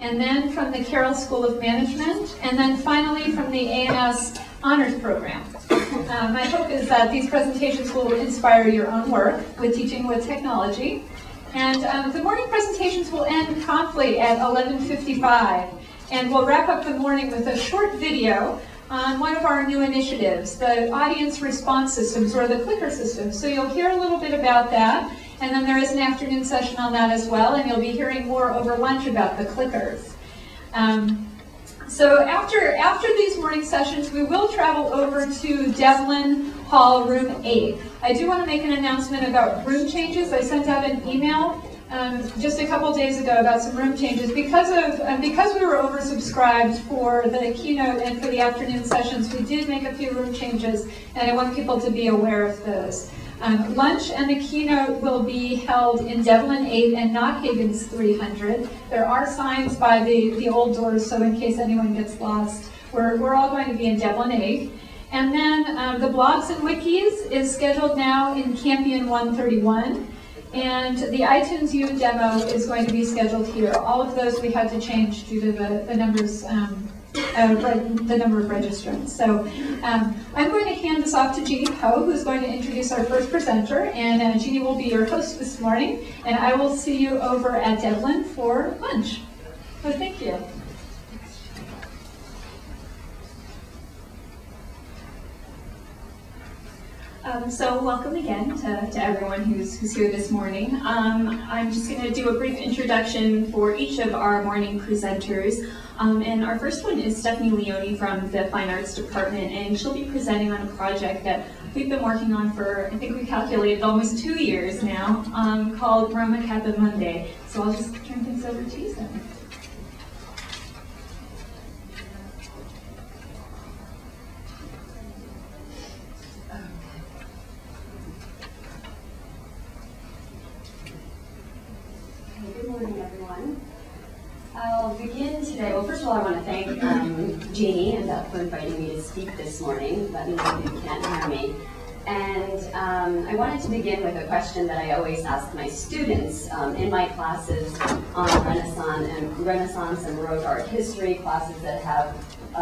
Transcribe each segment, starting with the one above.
and then from the Carroll School of Management, and then finally from the A&S Honors Program. My hope is that these presentations will inspire your own work with teaching with technology. And the morning presentations will end promptly at 11:55, and we'll wrap up the morning with a short video on one of our new initiatives, the audience response systems, or the clicker systems. So you'll hear a little bit about that, and then there is an afternoon session on that as well, and you'll be hearing more over lunch about the clickers. So after these morning sessions, we will travel over to Devlin Hall, room 8. I do want to make an announcement about room changes. I sent out an email just a couple days ago about some room changes. Because we were oversubscribed for the keynote and for the afternoon sessions, we did make a few room changes, and I want people to be aware of those. Lunch and the keynote will be held in Devlin 8 and not Higgins 300. There are signs by the old doors, so in case anyone gets lost, we're all going to be in Devlin 8. And then the blogs and wikis is scheduled now in Campion 131. And the iTunes U demo is going to be scheduled here. All of those we had to change due to the numbers, the number of registrants. So I'm going to hand this off to Jeannie Poe, who's going to introduce our first presenter. And Jeannie will be your host this morning. And I will see you over at Devlin for lunch. So thank you. So welcome again to everyone who's here this morning. I'm just going to do a brief introduction for each of our morning presenters. And our first one is Stephanie Leone from the Fine Arts Department, and she'll be presenting on a project that we've been working on for, I think we calculated, almost 2 years now, called Roma, Caput, Mundi. So I'll just turn things over to you, Stephanie. Good morning, everyone. I'll begin today. Well, first of all, I want to thank Jeannie and Dept for inviting me to speak this morning. Let me know if you can't hear me. And I wanted to begin with a question that I always ask my students in my classes on Renaissance and Baroque art history, classes that have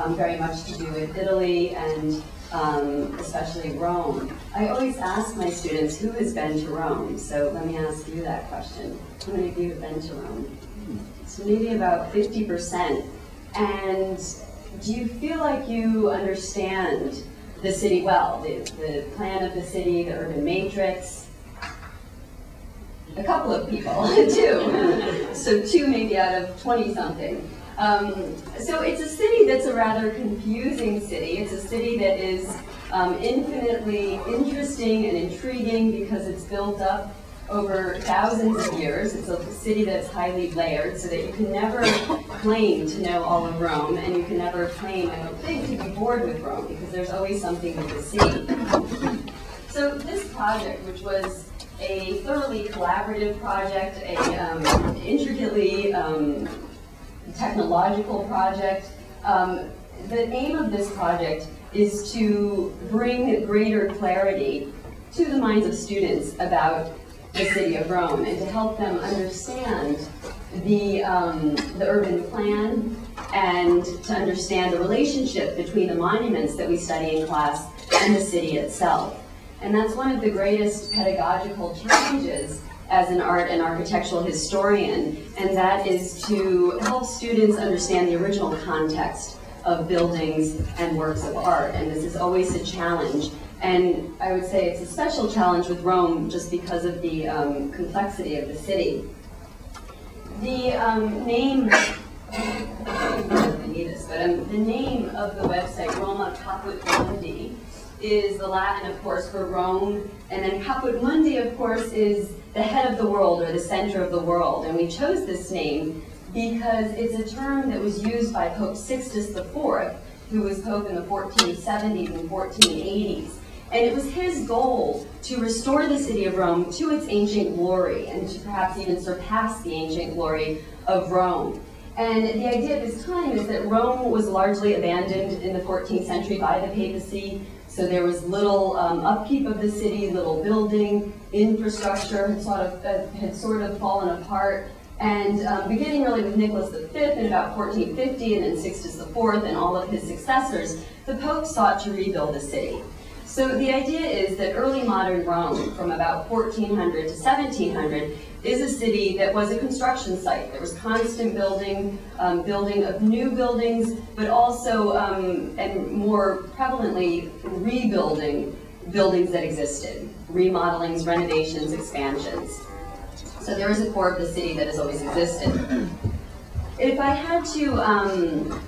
very much to do with Italy and especially Rome. I always ask my students, who has been to Rome? So let me ask you that question. How many of you have been to Rome? So maybe about 50%. And do you feel like you understand the city well? The plan of the city, the urban matrix? A couple of people, 2. So 2 maybe out of 20-something. So it's a city that's a rather confusing city. It's a city that is infinitely interesting and intriguing because it's built up over thousands of years. It's a city that's highly layered, so that you can never claim to know all of Rome, and you can never claim, I don't think, to be bored with Rome, because there's always something to see. So this project, which was a thoroughly collaborative project, a intricately technological project, the aim of this project is to bring greater clarity to the minds of students about the city of Rome, and to help them understand the urban plan, and to understand the relationship between the monuments that we study in class and the city itself. And that's one of the greatest pedagogical challenges as an art and architectural historian, and that is to help students understand the original context of buildings and works of art. And this is always a challenge. And I would say it's a special challenge with Rome just because of the complexity of the city. The name, I need this, but the name of the website, Roma Caput Mundi, is the Latin, of course, for Rome, and then Caput Mundi, of course, is the head of the world, or the center of the world. And we chose this name because it's a term that was used by Pope Sixtus IV, who was Pope in the 1470s and 1480s. And it was his goal to restore the city of Rome to its ancient glory, and to perhaps even surpass the ancient glory of Rome. And the idea at this time is that Rome was largely abandoned in the 14th century by the papacy, so there was little upkeep of the city, little building, infrastructure had sort of fallen apart, And beginning really with Nicholas V in about 1450, and then Sixtus IV and all of his successors, the Pope sought to rebuild the city. So the idea is that early modern Rome, from about 1400 to 1700, is a city that was a construction site. There was constant building of new buildings, but also, and more prevalently, rebuilding buildings that existed, remodelings, renovations, expansions. So there is a core of the city that has always existed. If I had to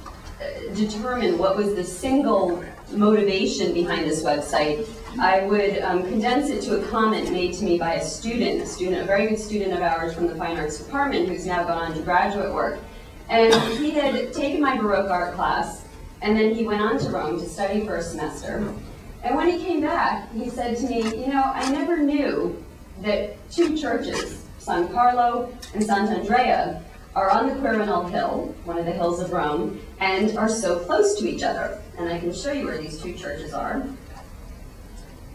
determine what was the single motivation behind this website, I would condense it to a comment made to me by a student, a very good student of ours from the Fine Arts Department, who's now gone on to graduate work. And he had taken my Baroque art class, and then he went on to Rome to study for a semester. And when he came back, he said to me, you know, I never knew that two churches, San Carlo and Sant'Andrea, are on the Quirinal Hill, one of the hills of Rome, and are so close to each other. And I can show you where these two churches are.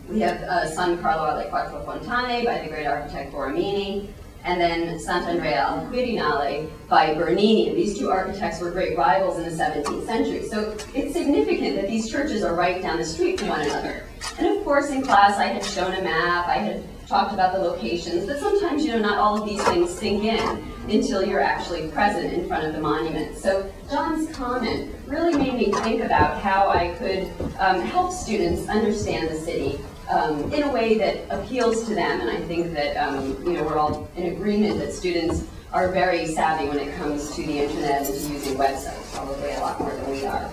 We have San Carlo alle Quattro Fontane by the great architect Borromini, and then Sant'Andrea al Quirinale by Bernini. These two architects were great rivals in the 17th century. So it's significant that these churches are right down the street from one another. And of course, in class, I had shown a map, I had talked about the locations, but sometimes, you know, not all of these things sink in until you're actually present in front of the monument. So John's comment really made me think about how I could help students understand the city in a way that appeals to them. And I think that you know, we're all in agreement that students are very savvy when it comes to the internet and to using websites, probably a lot more than we are.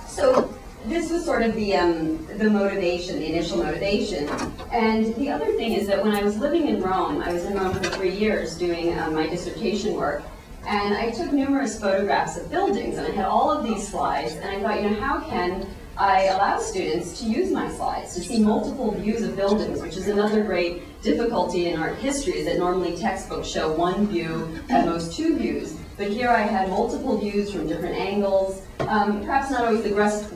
So this was sort of the motivation, the initial motivation. And the other thing is that when I was living in Rome, I was in Rome for 3 years doing my dissertation work, and I took numerous photographs of buildings, and I had all of these slides, and I thought, you know, how can I allow students to use my slides, to see multiple views of buildings, which is another great difficulty in art history, is that normally textbooks show one view, at most two views. But here I had multiple views from different angles, perhaps not always the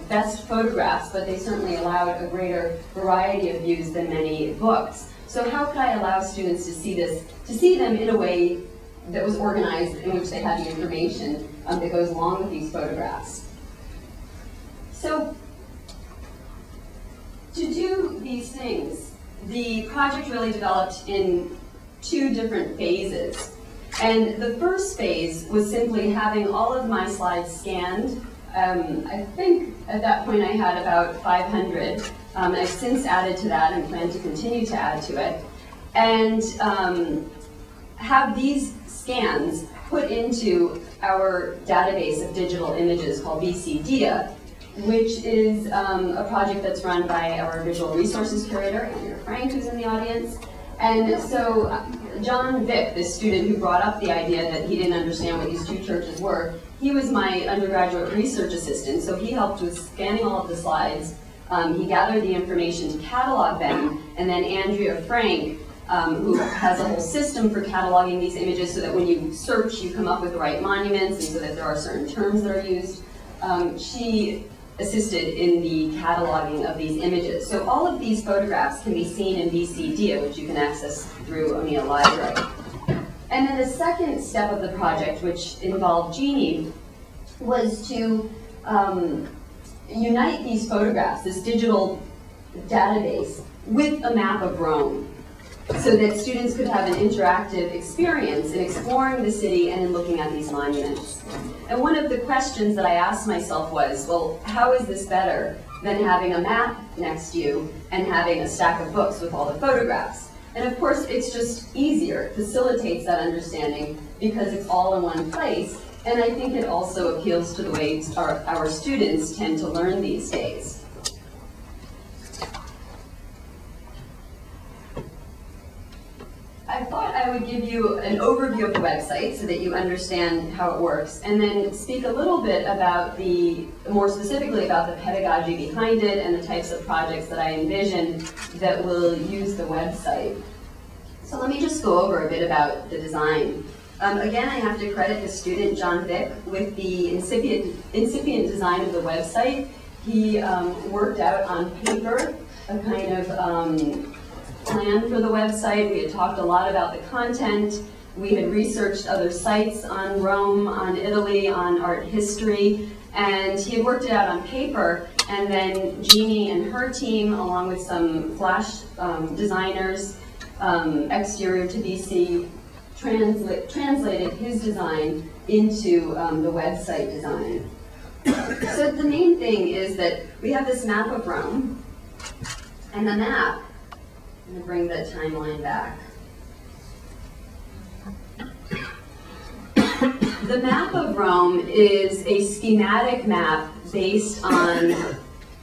best photographs, but they certainly allowed a greater variety of views than many books. So how could I allow students to see this, to see them in a way that was organized, in which they had the information that goes along with these photographs? So to do these things, the project really developed in 2 different phases. And the first phase was simply having all of my slides scanned. I think at that point I had about 500. I've since added to that and plan to continue to add to it. And have these scans put into our database of digital images called VCDIA, which is a project that's run by our visual resources curator, Andrea Frank, who's in the audience. And so John Vick, this student who brought up the idea that he didn't understand what these two churches were, he was my undergraduate research assistant, so he helped with scanning all of the slides. He gathered the information to catalog them, and then Andrea Frank, who has a whole system for cataloging these images so that when you search, you come up with the right monuments, and so that there are certain terms that are used. She assisted in the cataloging of these images. So all of these photographs can be seen in VCDIA, which you can access through O'Neill Library. And then the second step of the project, which involved Jeannie, was to unite these photographs, this digital database, with a map of Rome, so that students could have an interactive experience in exploring the city and in looking at these monuments. And one of the questions that I asked myself was, well, how is this better than having a map next to you and having a stack of books with all the photographs? And of course, it's just easier, it facilitates that understanding because it's all in one place. And I think it also appeals to the way our students tend to learn these days. I thought I would give you an overview of the website so that you understand how it works, and then speak a little bit about more specifically about the pedagogy behind it and the types of projects that I envision that will use the website. So let me just go over a bit about the design. Again, I have to credit the student, John Vick, with the incipient design of the website. He worked out on paper a kind of plan for the website. We had talked a lot about the content. We had researched other sites on Rome, on Italy, on art history, and he had worked it out on paper. And then Jeannie and her team, along with some flash designers, exterior to BC, translated his design into the website design. So the main thing is that we have this map of Rome, and the map, I'm going to bring the timeline back. The map of Rome is a schematic map based on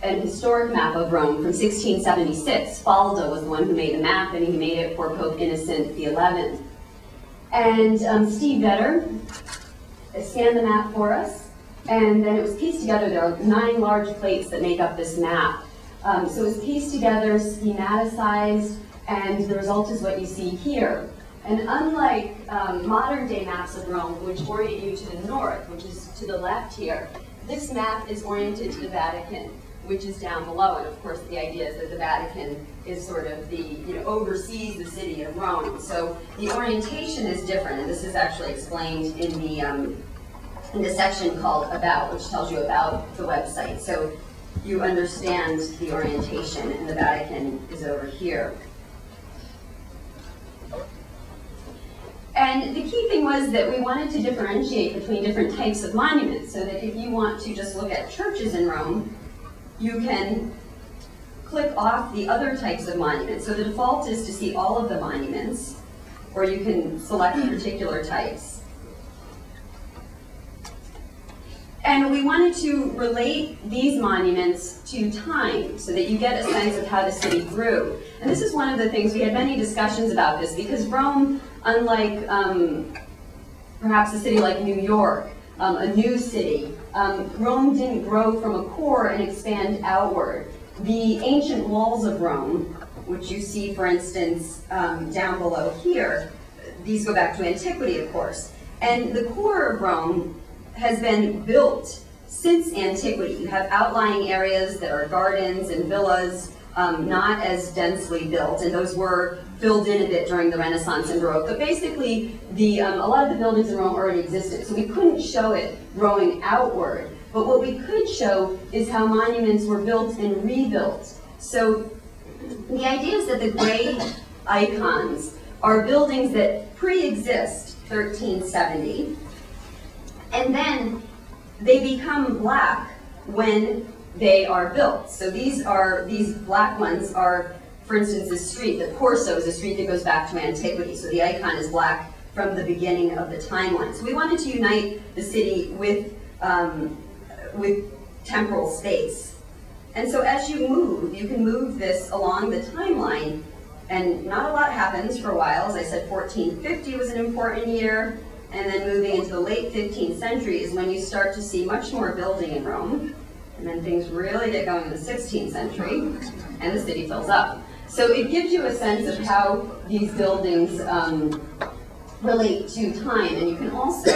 an historic map of Rome from 1676. Falda was the one who made the map, and he made it for Pope Innocent XI. And Steve Vetter scanned the map for us, and then it was pieced together. There are 9 large plates that make up this map. So it was pieced together, schematicized, and the result is what you see here. And unlike modern day maps of Rome, which orient you to the north, which is to the left here, this map is oriented to the Vatican, which is down below. And of course, the idea is that the Vatican is sort of the, oversees the city of Rome. So the orientation is different, and this is actually explained in the section called About, which tells you about the website. So you understand the orientation, and the Vatican is over here. And the key thing was that we wanted to differentiate between different types of monuments, so that if you want to just look at churches in Rome, you can click off the other types of monuments. So the default is to see all of the monuments, or you can select particular types. And we wanted to relate these monuments to time so that you get a sense of how the city grew. And this is one of the things, we had many discussions about this, because Rome, unlike perhaps a city like New York, a new city, Rome didn't grow from a core and expand outward. The ancient walls of Rome, which you see, for instance, down below here, these go back to antiquity, of course. And the core of Rome has been built since antiquity. You have outlying areas that are gardens and villas, not as densely built, and those were filled in a bit during the Renaissance and Baroque. But basically, a lot of the buildings in Rome already existed, so we couldn't show it growing outward. But what we could show is how monuments were built and rebuilt. So the idea is that the gray icons are buildings that pre-exist 1370, and then they become black when they are built. So these black ones are, for instance, this street, the Corso is a street that goes back to antiquity. So the icon is black from the beginning of the timeline. So we wanted to unite the city with temporal space. And so as you move, you can move this along the timeline, and not a lot happens for a while. As I said, 1450 was an important year. And then moving into the late 15th century is when you start to see much more building in Rome. And then things really get going in the 16th century, and the city fills up. So it gives you a sense of how these buildings relate to time. And you can also,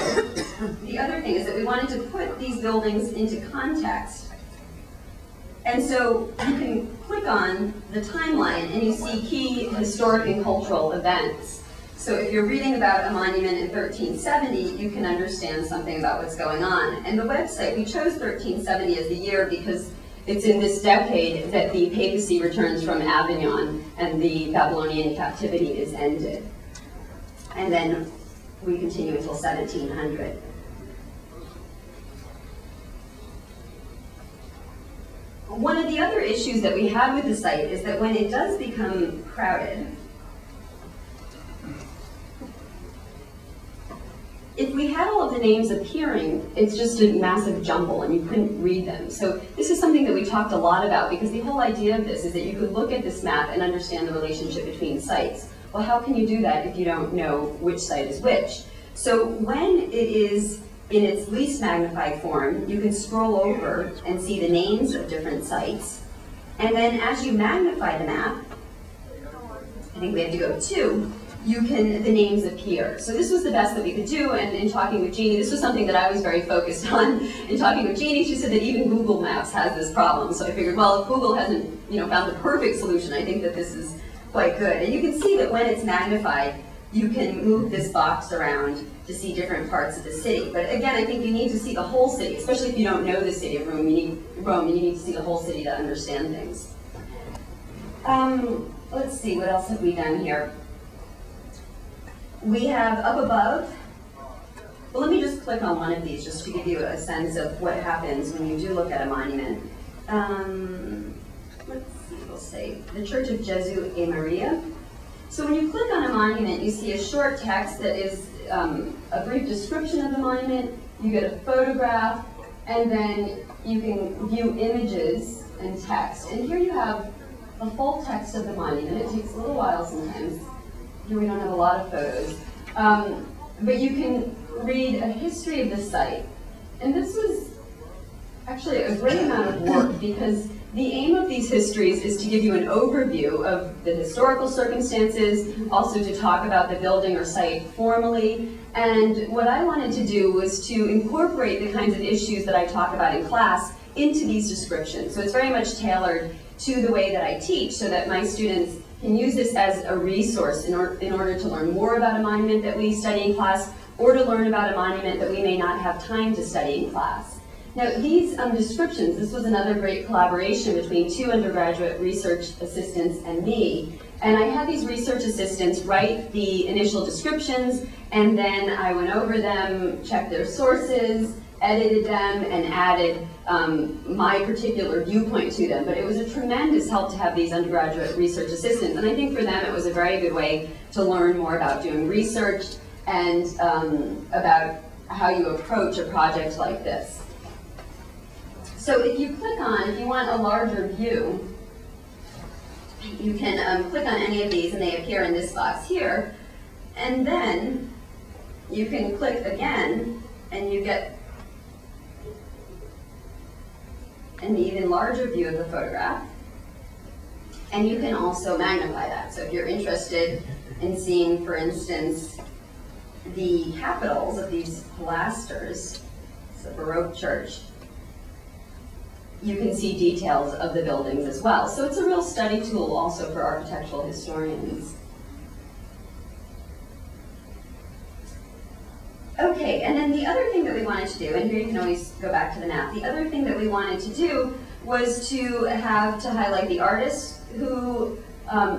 the other thing is that we wanted to put these buildings into context. And so you can click on the timeline, and you see key historic and cultural events. So if you're reading about a monument in 1370, you can understand something about what's going on. And the website, we chose 1370 as the year because it's in this decade that the papacy returns from Avignon and the Babylonian captivity is ended. And then we continue until 1700. One of the other issues that we have with the site is that when it does become crowded, if we had all of the names appearing, it's just a massive jumble and you couldn't read them. So this is something that we talked a lot about, because the whole idea of this is that you could look at this map and understand the relationship between sites. Well, how can you do that if you don't know which site is which? So when it is in its least magnified form, you can scroll over and see the names of different sites. And then as you magnify the map, I think we have to go 2, the names appear. So this was the best that we could do, and in talking with Jeannie, this was something that I was very focused on. In talking with Jeannie, she said that even Google Maps has this problem. So I figured, well, if Google hasn't found the perfect solution, I think that this is quite good. And you can see that when it's magnified, you can move this box around to see different parts of the city. But again, I think you need to see the whole city, especially if you don't know the city of Rome. You need to see the whole city to understand things. Let's see, what else have we done here? We have up above, well, let me just click on one of these just to give you a sense of what happens when you do look at a monument. Let's see, we'll say the Church of Gesù e Maria. So when you click on a monument, you see a short text that is a brief description of the monument, you get a photograph, and then you can view images and text. And here you have the full text of the monument. It takes a little while sometimes. Here we don't have a lot of photos. But you can read a history of the site. And this was actually a great amount of work because the aim of these histories is to give you an overview of the historical circumstances, also to talk about the building or site formally. And what I wanted to do was to incorporate the kinds of issues that I talk about in class into these descriptions. So it's very much tailored to the way that I teach so that my students can use this as a resource in order to learn more about a monument that we study in class or to learn about a monument that we may not have time to study in class. Now, these descriptions, this was another great collaboration between 2 undergraduate research assistants and me. And I had these research assistants write the initial descriptions, and then I went over them, checked their sources, edited them, and added my particular viewpoint to them. But it was a tremendous help to have these undergraduate research assistants. And I think for them it was a very good way to learn more about doing research and about how you approach a project like this. So if you want a larger view, you can click on any of these and they appear in this box here. And then you can click again and you get an even larger view of the photograph. And you can also magnify that. So if you're interested in seeing, for instance, the capitals of these pilasters, it's a Baroque church, you can see details of the buildings as well. So it's a real study tool also for architectural historians. Okay, and then the other thing that we wanted to do, and here you can always go back to the map, the other thing that we wanted to do was to highlight the artists who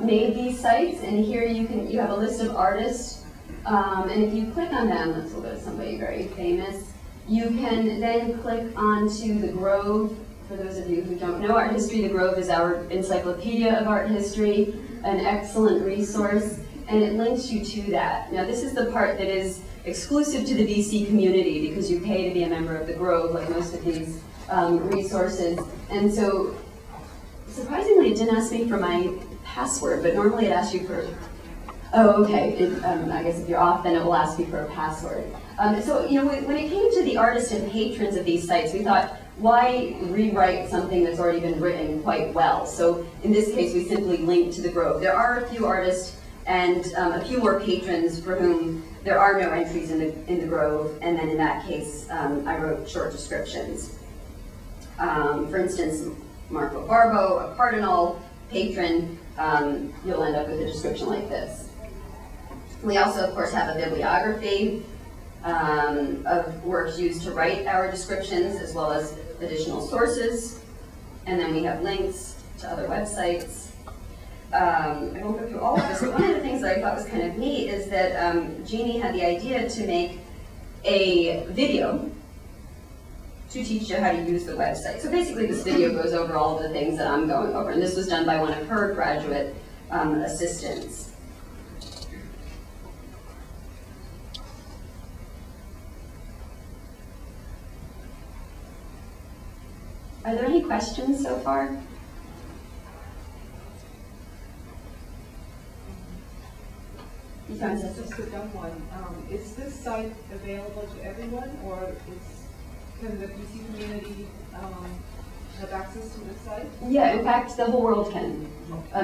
made these sites, and here you have a list of artists, and if you click on them, let's look at somebody very famous, you can then click onto the Grove. For those of you who don't know art history, the Grove is our encyclopedia of art history, an excellent resource, and it links you to that. Now this is the part that is exclusive to the BC community because you pay to be a member of the Grove, like most of these resources. And so, surprisingly, it didn't ask me for my password, but normally it asks you for, oh, okay, I guess if you're off, then it will ask you for a password. So, when it came to the artists and patrons of these sites, we thought, why rewrite something that's already been written quite well? So, in this case, we simply linked to the Grove. There are a few artists and a few more patrons for whom there are no entries in the Grove, and then in that case, I wrote short descriptions. For instance, Marco Barbo, a cardinal patron, you'll end up with a description like this. We also, of course, have a bibliography of works used to write our descriptions, as well as additional sources. And then we have links to other websites. I won't go through all of this, but one of the things that I thought was kind of neat is that Jeannie had the idea to make a video to teach you how to use the website. So basically this video goes over all of the things that I'm going over, and this was done by one of her graduate assistants. Are there any questions so far? Just a dumb one. Is this site available to everyone, or can the BC community have access to this site? Yeah, in fact, the whole world can,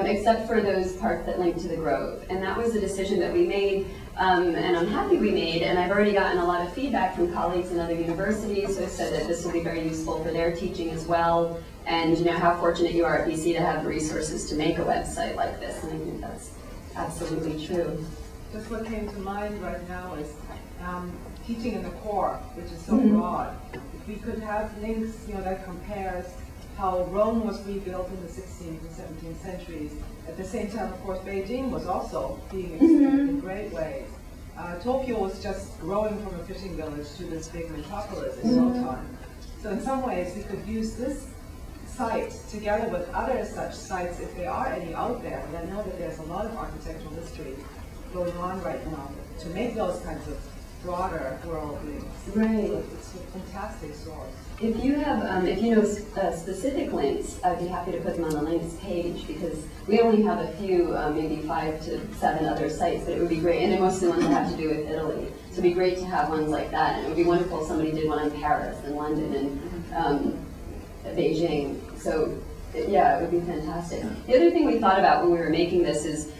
except for those parts that link to the Grove. And that was a decision that we made, and I'm happy we made, and I've already gotten a lot of feedback from colleagues in other universities who have said that this will be very useful for their teaching as well, and how fortunate you are at BC to have the resources to make a website like this, and I think that's absolutely true. just what came to mind right now is teaching in the core, which is so broad. If we could have links, that compares how Rome was rebuilt in the 16th and 17th centuries. At the same time, of course, Beijing was also being expanded in great ways. Tokyo was just growing from a fishing village to this big metropolis in no time. So in some ways, we could use this site together with other such sites, if there are any out there. And I know that there's a lot of architectural history going on right now to make those kinds of broader world links. Right. So it's a fantastic source. If you have, if you know specific links, I'd be happy to put them on the links page, because we only have a few, maybe 5 to 7 other sites, but it would be great, and they're mostly ones that have to do with Italy. So it'd be great to have ones like that, and it would be wonderful if somebody did one in Paris and London and Beijing. So yeah, it would be fantastic. The other thing we thought about when we were making this is,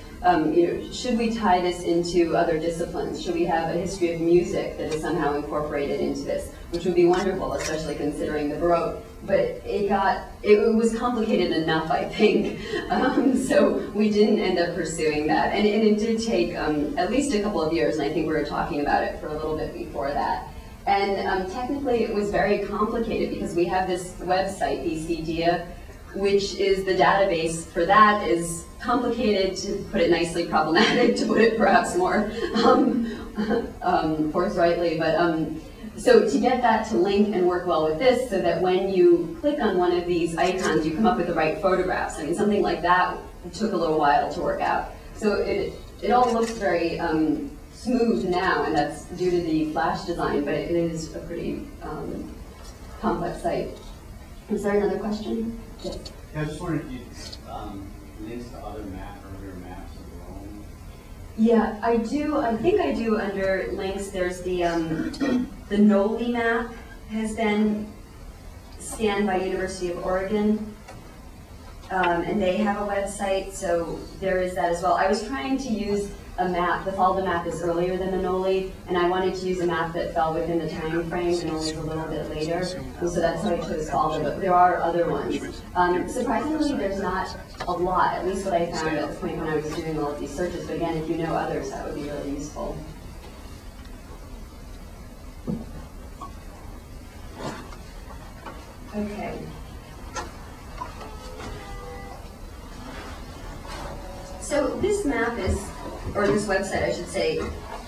should we tie this into other disciplines? Should we have a history of music that is somehow incorporated into this? Which would be wonderful, especially considering the Baroque. But it was complicated enough, I think. So we didn't end up pursuing that. And it did take at least a couple of years, and I think we were talking about it for a little bit before that. And technically it was very complicated because we have this website, BCDIA, which is the database for that is complicated, to put it nicely, problematic, to put it perhaps more forthrightly. But so to get that to link and work well with this, so that when you click on one of these icons, you come up with the right photographs. I mean, something like that took a little while to work out. So it all looks very smooth now, and that's due to the Flash design, but it is a pretty complex site. Is there another question? Yes. Yeah, I was just wondering if you links to other earlier maps of Rome. Yeah, I do. I think I do under links. There's the Noli map has been scanned by University of Oregon, and they have a website, so there is that as well. I was trying to use a map. The Falda map is earlier than the Noli, and I wanted to use a map that fell within the time frame. The Noli is a little bit later, and so that's why I chose Falda, but there are other ones. Surprisingly, there's not a lot, at least what I found at the point when I was doing all of these searches, but again, if you know others, that would be really useful. Okay. So this map is, or this website I should say,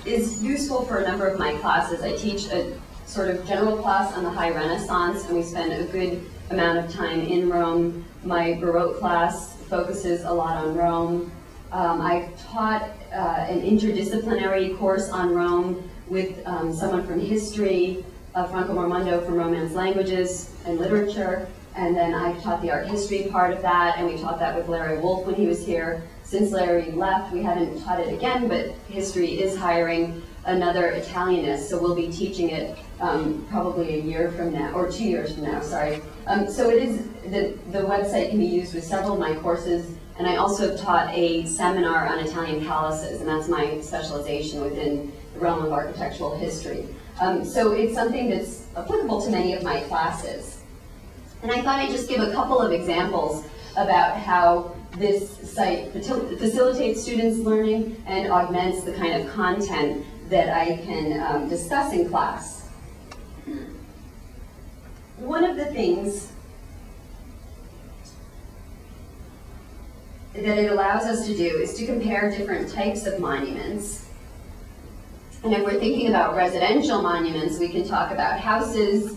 is useful for a number of my classes. I teach a sort of general class on the High Renaissance, and we spend a good amount of time in Rome. My Baroque class focuses a lot on Rome. I've taught an interdisciplinary course on Rome with someone from history, Franco Mormondo from Romance Languages and Literature, and then I taught the art history part of that, and we taught that with Larry Wolf when he was here. Since Larry left, we haven't taught it again, but history is hiring another Italianist, so we'll be teaching it probably a year from now, or 2 years from now, sorry. So it is, the website can be used with several of my courses, and I also taught a seminar on Italian palaces, and that's my specialization within the realm of architectural history. So it's something that's applicable to many of my classes. And I thought I'd just give a couple of examples about how this site facilitates students' learning and augments the kind of content that I can discuss in class. One of the things that it allows us to do is to compare different types of monuments. And if we're thinking about residential monuments, we can talk about houses,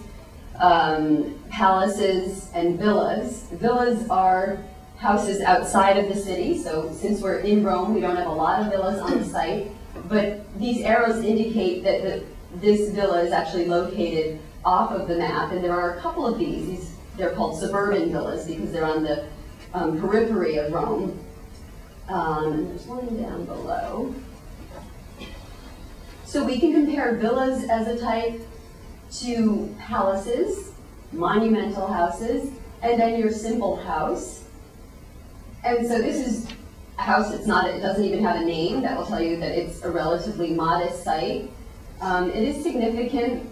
palaces, and villas. Villas are houses outside of the city, so since we're in Rome, we don't have a lot of villas on the site, but these arrows indicate that this villa is actually located off of the map, and there are a couple of these. They're called suburban villas because they're on the periphery of Rome. And there's one down below. So we can compare villas as a type to palaces, monumental houses, and then your simple house. And so this is a house, it doesn't even have a name. That will tell you that it's a relatively modest site. It is significant.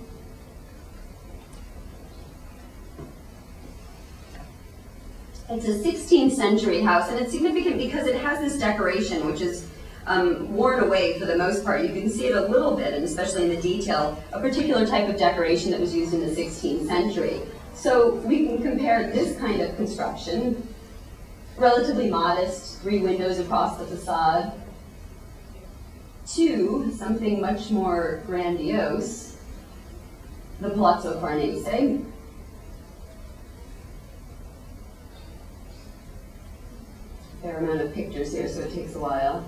It's a 16th century house, and it's significant because it has this decoration, which is worn away for the most part. You can see it a little bit, and especially in the detail, a particular type of decoration that was used in the 16th century. So we can compare this kind of construction, relatively modest, 3 windows across the facade, to something much more grandiose, the Palazzo Farnese. Fair amount of pictures here, so it takes a while.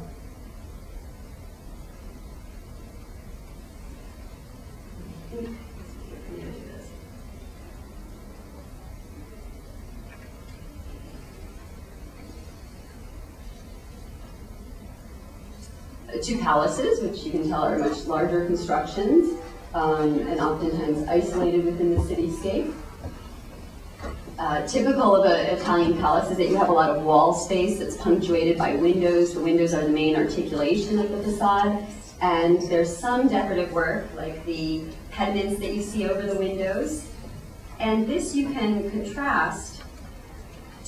Two palaces, which you can tell are much larger constructions, and oftentimes isolated within the cityscape. Typical of an Italian palace is that you have a lot of wall space that's punctuated by windows. The windows are the main articulation of the facade, and there's some decorative work, like the pendants that you see over the windows. And this you can contrast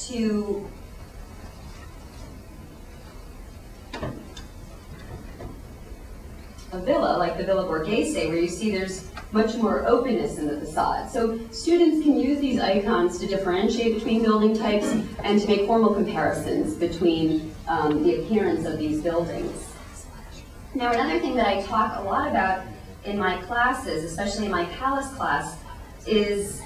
to a villa, like the Villa Borghese, where you see there's much more openness in the facade. So students can use these icons to differentiate between building types and to make formal comparisons between the appearance of these buildings. Now, another thing that I talk a lot about in my classes, especially in my palace class, is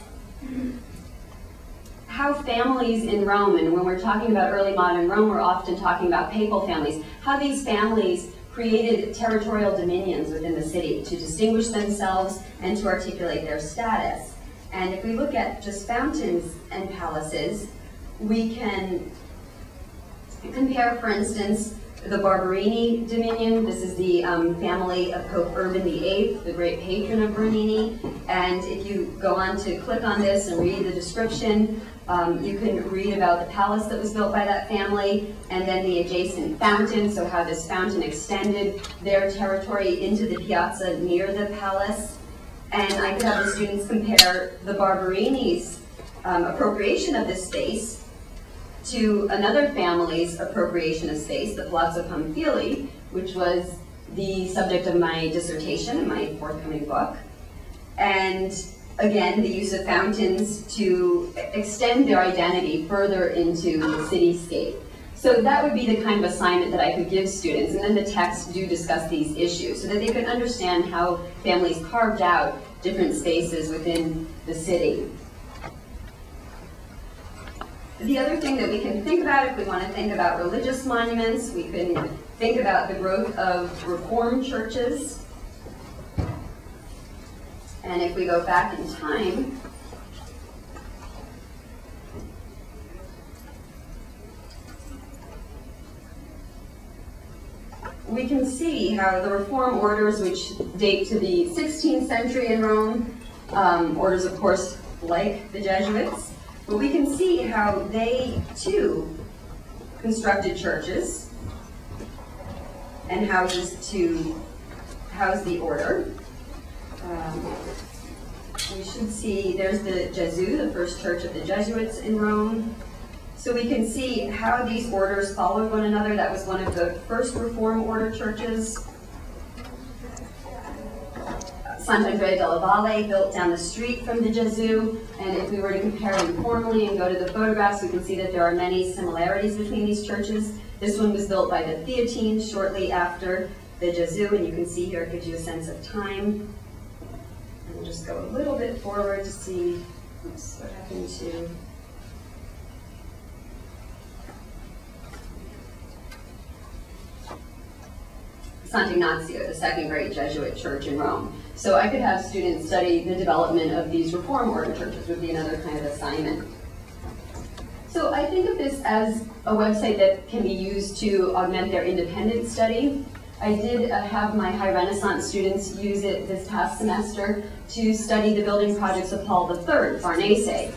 how families in Rome, and when we're talking about early modern Rome, we're often talking about papal families, how these families created territorial dominions within the city to distinguish themselves and to articulate their status. And if we look at just fountains and palaces, we can compare, for instance, the Barberini dominion. This is the family of Pope Urban VIII, the great patron of Rimini. And if you go on to click on this and read the description, you can read about the palace that was built by that family, and then the adjacent fountain, so how this fountain extended their territory into the piazza near the palace. And I could have the students compare the Barberini's appropriation of this space to another family's appropriation of space, the Palazzo Pamphili, which was the subject of my dissertation in my forthcoming book. And again, the use of fountains to extend their identity further into the cityscape. So that would be the kind of assignment that I could give students, and then the texts do discuss these issues so that they can understand how families carved out different spaces within the city. The other thing that we can think about, if we want to think about religious monuments, we can think about the growth of Reformed churches. And if we go back in time, we can see how the Reform orders, which date to the 16th century in Rome, orders, of course, like the Jesuits, but we can see how they, too, constructed churches and houses to house the order. We should see, there's the Gesù, the first church of the Jesuits in Rome. So we can see how these orders followed one another. That was one of the first Reform order churches. Sant'Andrea della Valle, built down the street from the Gesù. And if we were to compare them formally and go to the photographs, we can see that there are many similarities between these churches. This one was built by the Theatines shortly after the Gesù, and you can see here it gives you a sense of time. And we'll just go a little bit forward to see what happened to Sant'Ignazio, the second great Jesuit church in Rome. So I could have students study the development of these Reform order churches, would be another kind of assignment. So I think of this as a website that can be used to augment their independent study. I did have my High Renaissance students use it this past semester to study the building projects of Paul III, Farnese,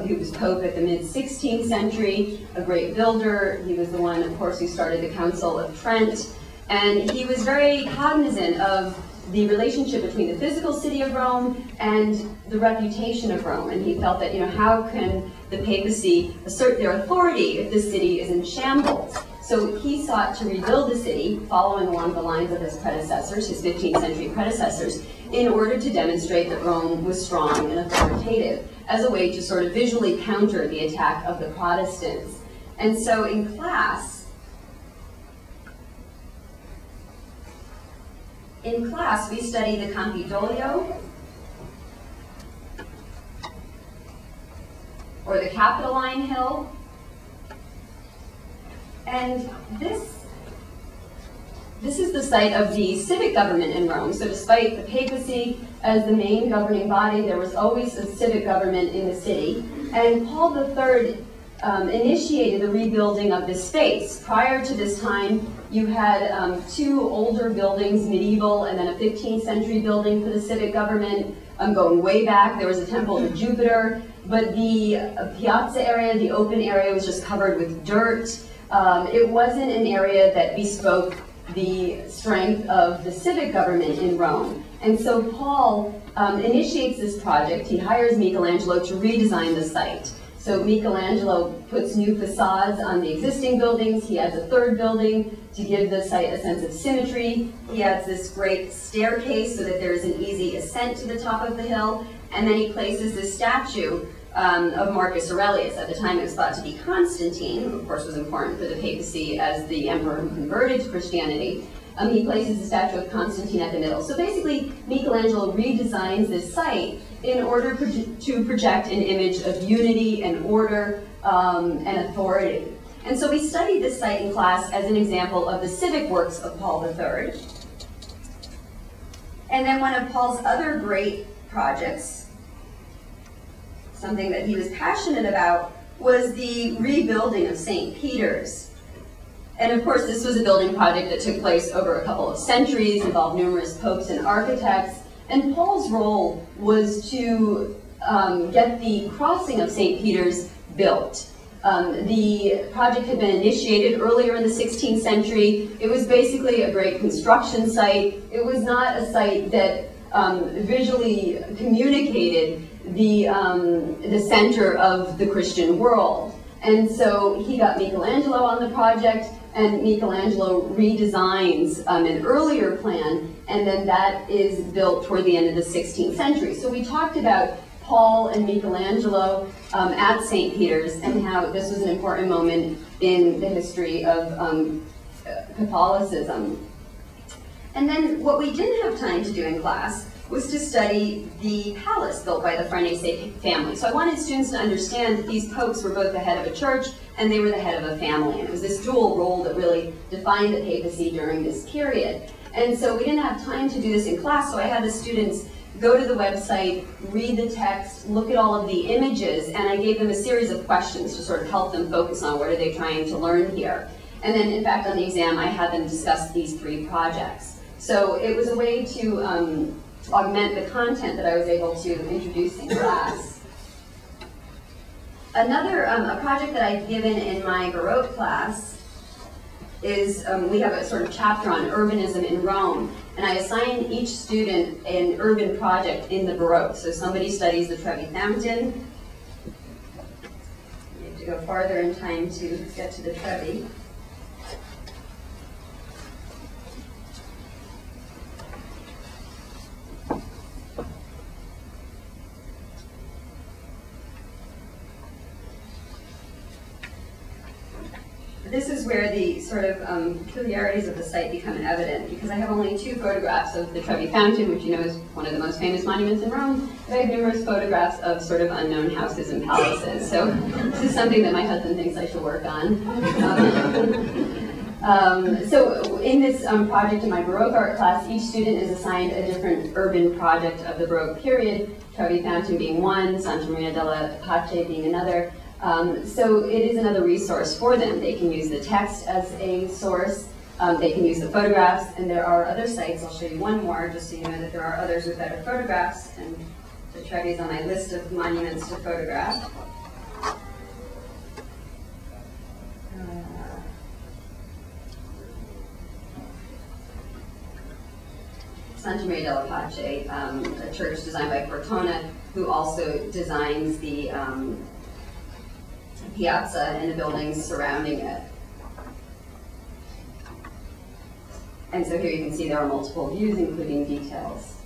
who was Pope at the mid-16th century, a great builder. He was the one, of course, who started the Council of Trent. And he was very cognizant of the relationship between the physical city of Rome and the reputation of Rome. And he felt that, how can the papacy assert their authority if the city is in shambles? So he sought to rebuild the city, following along the lines of his predecessors, his 15th century predecessors, in order to demonstrate that Rome was strong and authoritative, as a way to sort of visually counter the attack of the Protestants. And so in class, we study the Campidoglio, or the Capitoline Hill. And this is the site of the civic government in Rome. So despite the papacy as the main governing body, there was always a civic government in the city. And Paul III initiated the rebuilding of this space. Prior to this time, you had two older buildings, medieval, and then a 15th century building for the civic government. Going way back, there was a temple to Jupiter, but the piazza area, the open area, was just covered with dirt. It wasn't an area that bespoke the strength of the civic government in Rome. And so Paul initiates this project. He hires Michelangelo to redesign the site. So Michelangelo puts new facades on the existing buildings. He adds a third building to give the site a sense of symmetry. He adds this great staircase so that there is an easy ascent to the top of the hill. And then he places this statue of Marcus Aurelius. At the time it was thought to be Constantine, who of course was important for the papacy as the emperor who converted to Christianity. He places the statue of Constantine at the middle. So basically, Michelangelo redesigns this site in order to project an image of unity and order and authority. And so we studied this site in class as an example of the civic works of Paul III. And then one of Paul's other great projects, something that he was passionate about, was the rebuilding of St. Peter's. And of course, this was a building project that took place over a couple of centuries, involved numerous popes and architects. And Paul's role was to get the crossing of St. Peter's built. The project had been initiated earlier in the 16th century. It was basically a great construction site. It was not a site that visually communicated the center of the Christian world. And so he got Michelangelo on the project, and Michelangelo redesigns an earlier plan, and then that is built toward the end of the 16th century. So we talked about Paul and Michelangelo at St. Peter's and how this was an important moment in the history of Catholicism. And then what we didn't have time to do in class was to study the palace built by the Farnese family. So I wanted students to understand that these popes were both the head of a church and they were the head of a family. And it was this dual role that really defined the papacy during this period. And so we didn't have time to do this in class, so I had the students go to the website, read the text, look at all of the images, and I gave them a series of questions to sort of help them focus on what are they trying to learn here. And then, in fact, on the exam, I had them discuss these 3 projects. So it was a way to augment the content that I was able to introduce in class. Another a project that I've given in my Baroque class is, we have a sort of chapter on urbanism in Rome, and I assign each student an urban project in the Baroque. So somebody studies the Trevi Fountain. You have to go farther in time to get to the Trevi. This is where the sort of peculiarities of the site become evident, because I have only 2 photographs of the Trevi Fountain, which you know is one of the most famous monuments in Rome, but I have numerous photographs of sort of unknown houses and palaces. So this is something that my husband thinks I should work on. So in this project in my Baroque art class, each student is assigned a different urban project of the Baroque period, Trevi Fountain being one, Santa Maria della Pace being another. So it is another resource for them. They can use the text as a source, they can use the photographs, and there are other sites. I'll show you one more just so you know that there are others with better photographs, and the Trevi is on my list of monuments to photograph. Santa Maria della Pace, a church designed by Cortona, who also designs the piazza and the buildings surrounding it. And so here you can see there are multiple views, including details.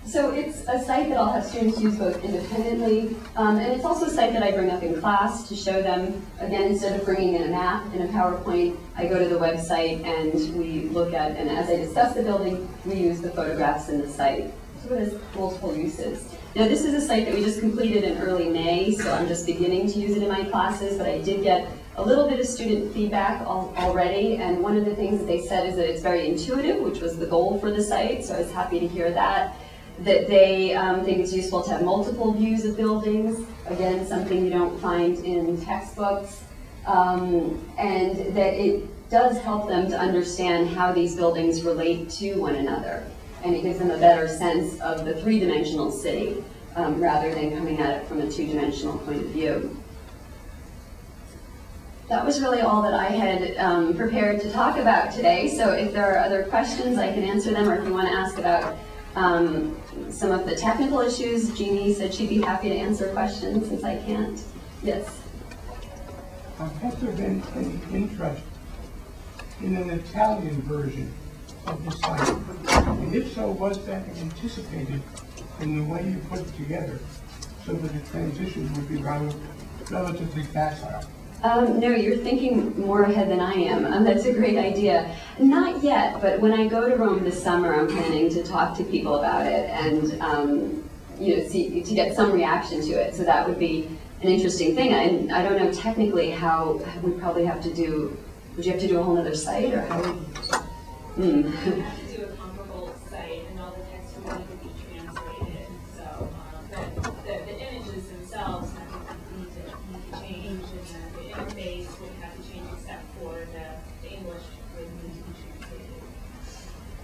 So it's a site that I'll have students use both independently, and it's also a site that I bring up in class to show them, again, instead of bringing in a map in a PowerPoint, I go to the website and we look at, and as I discuss the building, we use the photographs in the site. So it has multiple uses. Now this is a site that we just completed in early May, so I'm just beginning to use it in my classes, but I did get a little bit of student feedback already, and one of the things that they said is that it's very intuitive, which was the goal for the site, so I was happy to hear that. That they think it's useful to have multiple views of buildings, again, something you don't find in textbooks, and that it does help them to understand how these buildings relate to one another, and it gives them a better sense of the three-dimensional city, rather than coming at it from a two-dimensional point of view. That was really all that I had prepared to talk about today, so if there are other questions, I can answer them, or if you want to ask about some of the technical issues, Jeannie said she'd be happy to answer questions since I can't. Yes? Has there been any interest in an Italian version of the site? And if so, was that anticipated in the way you put it together so that the transition would be relatively facile? No, you're thinking more ahead than I am. That's a great idea. Not yet, but when I go to Rome this summer, I'm planning to talk to people about it and see to get some reaction to it. So that would be an interesting thing. And I don't know technically how we probably have to do. Would you have to do a whole other site, or how? We have to do a comparable site, and all the text would need to be translated. So the images themselves need to change, and the interface would have to change except for the English would need to be translated.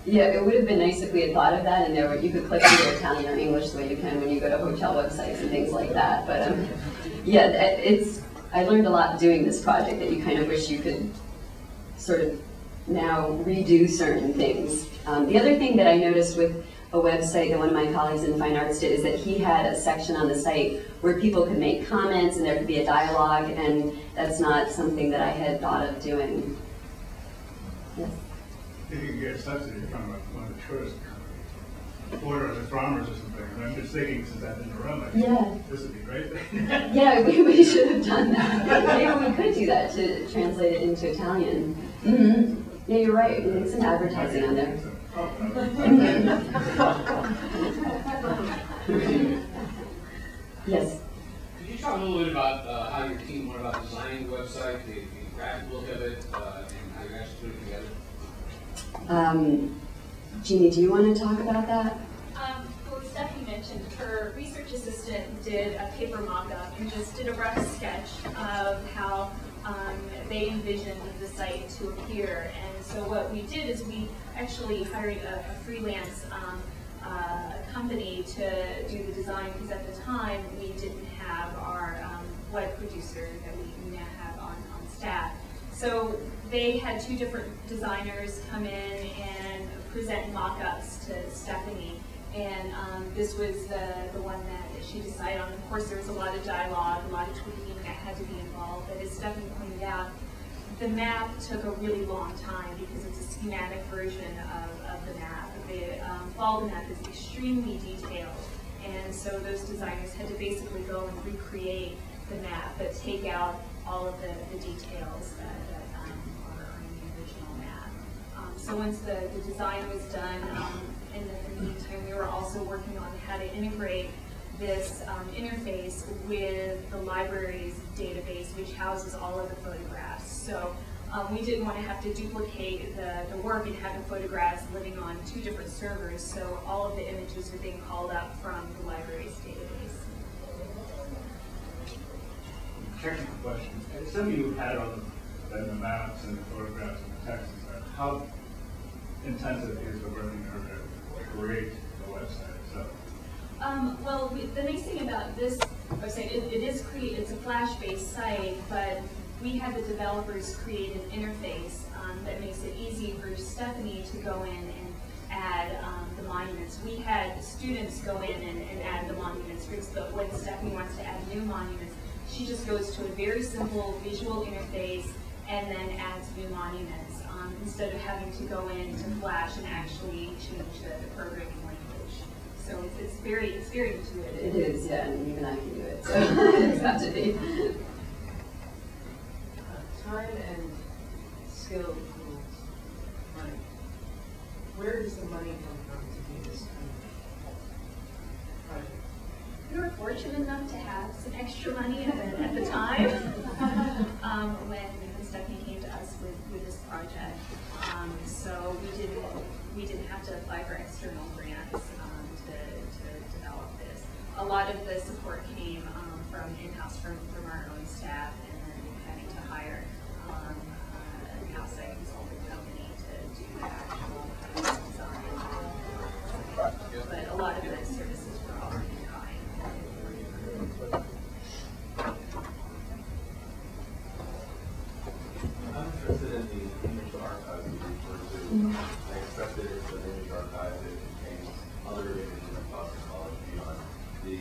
Yeah, it would have been nice if we had thought of that, and you could click either Italian or English the way you can when you go to hotel websites and things like that. But yeah, I learned a lot doing this project that you kind of wish you could sort of now redo certain things. The other thing that I noticed with a website that one of my colleagues in fine arts did is that he had a section on the site where people could make comments and there could be a dialogue, and that's not something that I had thought of doing. Yes? You can get subsidy from one of the tourist companies, or the farmers or something. And I'm just thinking, since I've been to Roma, Yeah. this would be great. Yeah, we should have done that. Maybe we could do that to translate it into Italian. Mm-hmm. Yeah, you're right. We need some advertising on there. Yes. Could you talk a little bit about how your team went about designing the website, the graphic look of it, and how you actually put it together? Jeannie, do you want to talk about that? Well, Stephanie mentioned her research assistant did a paper mock-up and just did a rough sketch of how they envisioned the site to appear. And so what we did is we actually hired a freelance company to do the design, because at the time we didn't have our web producer that we now have on staff. So they had two different designers come in and present mock-ups to Stephanie, and this was the one that she decided on. Of course, there was a lot of dialogue, a lot of tweaking that had to be involved, but as Stephanie pointed out, the map took a really long time because it's a schematic version of the map. The fall map is extremely detailed, and so those designers had to basically go and recreate the map, but take out all of the details that are in the original map. So once the design was done, in the meantime, we were also working on how to integrate this interface with the library's database, which houses all of the photographs. So we didn't want to have to duplicate the work and have the photographs living on two different servers, so all of the images are being called up from the library's database. Technical question. Some of you had on the maps and the photographs and the text and stuff. How intensive is the work in order to create the website itself? Well, the nice thing about this website, it's a Flash-based site, but we had the developers create an interface that makes it easy for Stephanie to go in and add the monuments. We had students go in and add the monuments, but when Stephanie wants to add new monuments, she just goes to a very simple visual interface and then adds new monuments. instead of having to go into Flash and actually change the programming language. So it's very intuitive. It is, yeah, and even I can do it, so it's got to be. Time and skill equals money. Where does the money come from to do this kind of project? We were fortunate enough to have some extra money at the time when Stephanie came to us with this project. So we didn't have to apply for external grants to develop this. A lot of the support came from in-house from our own staff, and then having to hire an outside consulting company to do the actual design. But a lot of the services were already in kind. I'm interested in the image archive you referred to. I expected it's an image archive that contains other images of toxicology beyond the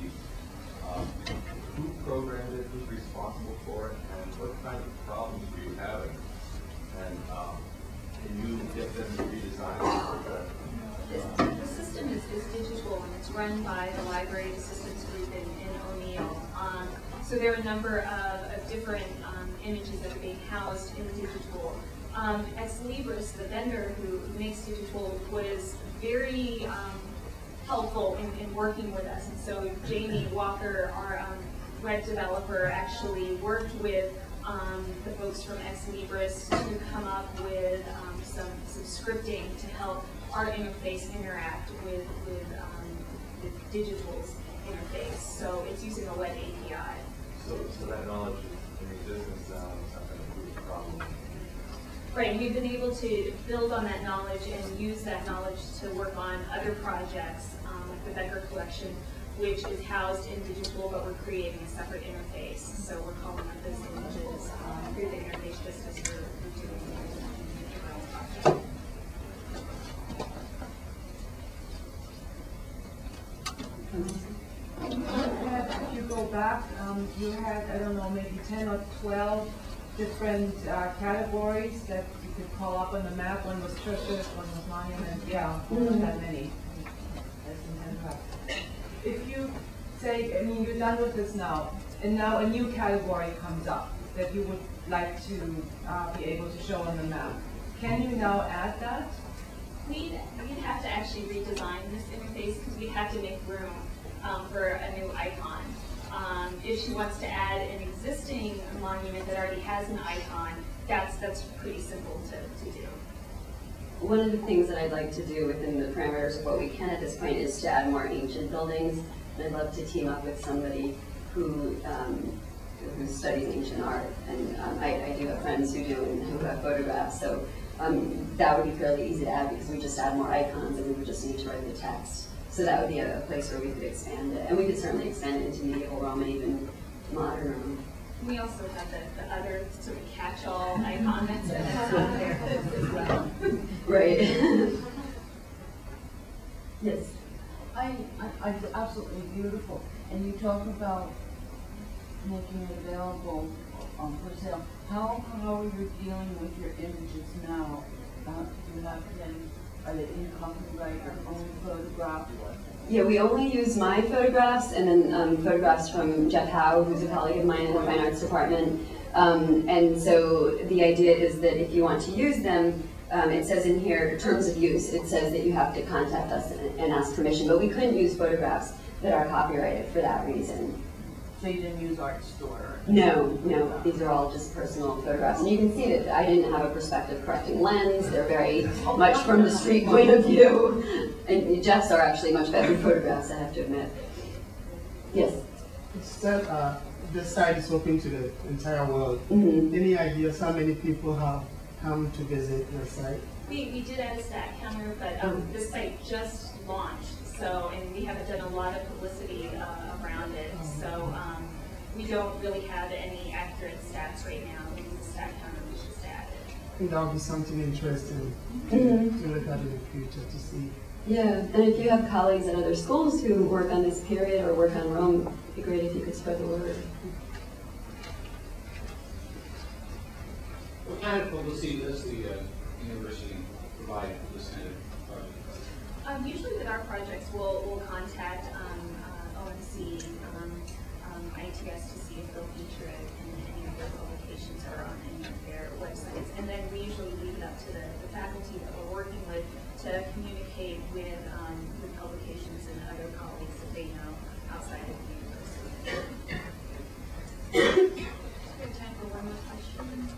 who programmed it, who's responsible for it, and what kind of problems are you having? And can you get them to redesign the project? The system is digital, and it's run by the Library Assistance Group in O'Neill. So there are a number of different images that are being housed in digital. Ex Libris, the vendor who makes digital, was very helpful in working with us. And so Jamie Walker, our web developer, actually worked with the folks from Ex Libris to come up with some scripting to help our interface interact with digital's interface. So it's using a web API. So that knowledge is in existence now, it's not going to prove a problem. Right, we've been able to build on that knowledge and use that knowledge to work on other projects, like the Becker collection, which is housed in digital, but we're creating a separate interface. So we're calling up those images through the interface just as we're doing in our own project. If you go back, you had, I don't know, maybe 10 or 12 different categories that you could call up on the map. One was churches, one was monuments, yeah, not that many. If you say, I mean, you're done with this now, and now a new category comes up that you would like to be able to show on the map, can you now add that? We'd have to actually redesign this interface because we have to make room for a new icon. If she wants to add an existing monument that already has an icon, that's pretty simple to do. One of the things that I'd like to do within the parameters of what we can at this point is to add more ancient buildings. And I'd love to team up with somebody who studies ancient art. And I do have friends who do and who have photographs. So that would be fairly easy to add because we just add more icons and we would just need to write the text. So that would be a place where we could expand it. And we could certainly expand it into medieval Rome and even modern Rome. We also have the other sort of catch-all icon that's out there as well. Right. Yes. It's absolutely beautiful. And you talk about making it available for sale. How are you dealing with your images now? Do you have them, are they in copyright or only photographed? Yeah, we only use my photographs and then photographs from Jeff Howe, who's a colleague of mine in the Fine Arts Department. And so the idea is that if you want to use them, it says in here, terms of use, it says that you have to contact us and ask permission, but we couldn't use photographs that are copyrighted for that reason. So you didn't use Art Store? No, these are all just personal photographs. And you can see that I didn't have a perspective correcting lens. They're very much from the street point of view. And Jeff's are actually much better photographs, I have to admit. Yes? This site is open to the entire world. Mm-hmm. Any ideas how many people have come to visit your site? We did add a stat counter, but this site just launched, so, and we haven't done a lot of publicity around it, so we don't really have any accurate stats right now. Maybe the stat counter we just added. I think that would be something interesting to look at in the future to see. Yeah, and if you have colleagues at other schools who work on this period or work on Rome, it'd be great if you could spread the word. What kind of publicity does the university provide this kind of project? Usually with our projects, we'll contact OMC, ITS to see if they'll feature it in any of their publications or on any of their websites. And then we usually leave it up to the faculty that we're working with to communicate with publications and other colleagues that they know outside of the university. We have time for one more question.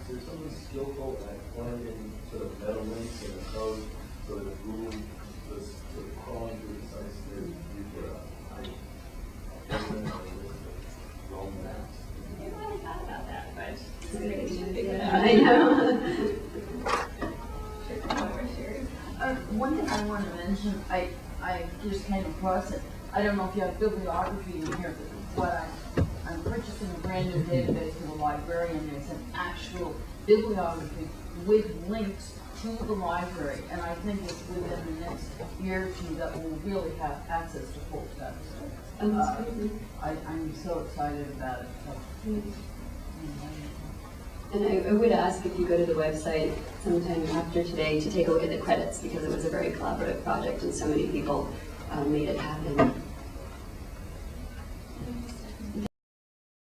Is there something skillful at planting sort of meta links in the code so that if Google was sort of crawling through the sites there, you could Rome maps? I haven't really thought about that, but it's a Yeah. good idea to figure it out. I know. One thing I want to mention, I just came across it. I don't know if you have bibliography in here, but I'm purchasing a brand new database for the library, and there's an actual bibliography with links to the library. And I think it's within the next year or two that we'll really have access to full text. I'm so excited about it. So. And I would ask if you go to the website sometime after today to take a look at the credits, because it was a very collaborative project and so many people made it happen.